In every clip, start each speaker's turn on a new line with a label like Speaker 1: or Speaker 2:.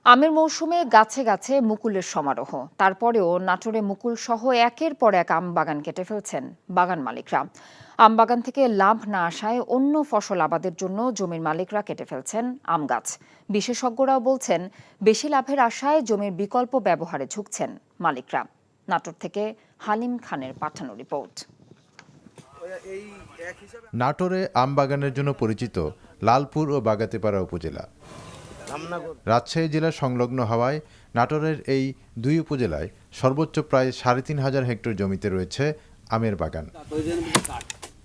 Speaker 1: আমের মৌসুমে গাছে গাছে মুকুলের সমারোহ। তারপরেও নাটোরে মুকুল সহ একের পর এক আম বাগান কেটে ফেলছেন বাগান মালিকরা। আম বাগান থেকে লাভ না আসায় অন্য ফসল আবাদের জন্য জমির মালিকরা কেটে ফেলছেন আম গাছ। বিশেষজ্ঞরাও বলছেন, বেশি লাভের আশায় জমির বিকল্প ব্যবহারে ঝুঁকছেন মালিকরা। নাটোর থেকে হালিম খানের পাঠানো রিপোর্ট।
Speaker 2: নাটোরে আম বাগানের জন্য পরিচিত লালপুর ও বাগাতিপাড়া উপজেলা। রাজশাহী জেলা সংলগ্ন হওয়ায় নাটোরের এই দুই উপজেলায় সর্বোচ্চ প্রায় ৩,৫০০ হেক্টর জমিতে রয়েছে আমের বাগান।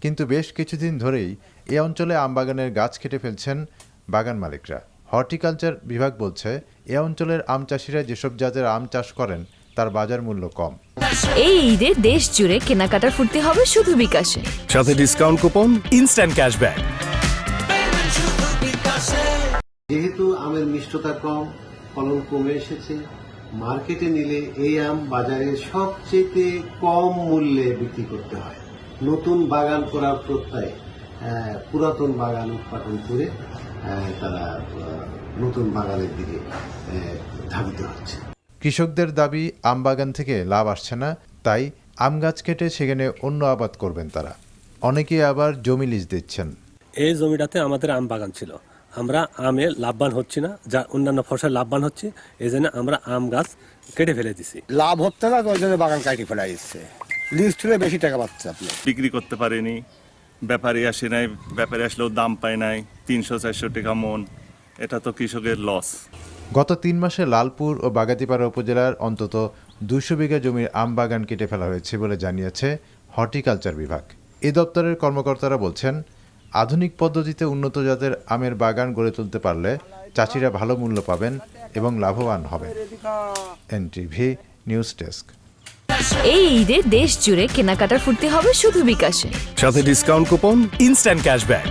Speaker 2: কিন্তু বেশ কিছুদিন ধরেই এ অঞ্চলে আম বাগানের গাছ কেটে ফেলছেন বাগান মালিকরা। হর্টিকালচার বিভাগ বলছে, এ অঞ্চলের আম চাষিরা যেসব জাতের আম চাষ করেন তার বাজার মূল্য কম।
Speaker 3: এই ঈদে দেশ জুড়ে কেনাকাটার ফুর্তি হবে শুধু বিকাশে,
Speaker 4: সাথে ডিসকাউন্ট কুপন, ইনস্ট্যান্ট ক্যাশব্যাক।
Speaker 5: যেহেতু আমের মিষ্টতা কম, ফলন কমে এসেছে, মার্কেটে নিলে এই আম বাজারে সবচেয়ে কম মূল্যে বিক্রি করতে হয়। নতুন বাগান করার প্রত্যয়ে পুরাতন বাগান উৎপাদন করে তারা নতুন বাগানের দিকে ধাবিত হচ্ছে।
Speaker 2: কৃষকদের দাবি, আম বাগান থেকে লাভ আসছে না, তাই আম গাছ কেটে সেখানে অন্য আবাদ করবেন তারা। অনেকে আবার জমি লিজ দিচ্ছেন।
Speaker 6: এই জমিটাতে আমাদের আম বাগান ছিল, আমরা আমে লাভবান হচ্ছি না, যা অন্যান্য ফসল লাভবান হচ্ছে, এই জন্য আমরা আম গাছ কেটে ফেলে দিছি।
Speaker 7: লাভ হচ্ছে না, ওই জন্য বাগান কাটি ফেলা দিচ্ছে। লিস্ট হলে বেশি টাকা পাচ্ছে আপনি।
Speaker 8: বিক্রি করতে পারিনি, ব্যাপারী আসে নাই, ব্যাপারী আসলেও দাম পায় নাই, ৩০০-৪০০ টাকা মন। এটা তো কৃষকের লস।
Speaker 2: গত ৩ মাসে লালপুর ও বাগাতিপাড়া উপজেলার অন্তত ২০০ বিঘা জমির আম বাগান কেটে ফেলা হয়েছে বলে জানিয়েছে হর্টিকালচার বিভাগ। এ দপ্তরের কর্মকর্তারা বলছেন, আধুনিক পদ্ধতিতে উন্নত জাতের আমের বাগান গড়ে তুলতে পারলে চাষিরা ভালো মূল্য পাবেন এবং লাভবান হবেন। NTV news desk.
Speaker 3: এই ঈদে দেশ জুড়ে কেনাকাটার ফুর্তি হবে শুধু বিকাশে,
Speaker 4: সাথে ডিসকাউন্ট কুপন, ইনস্ট্যান্ট ক্যাশব্যাক।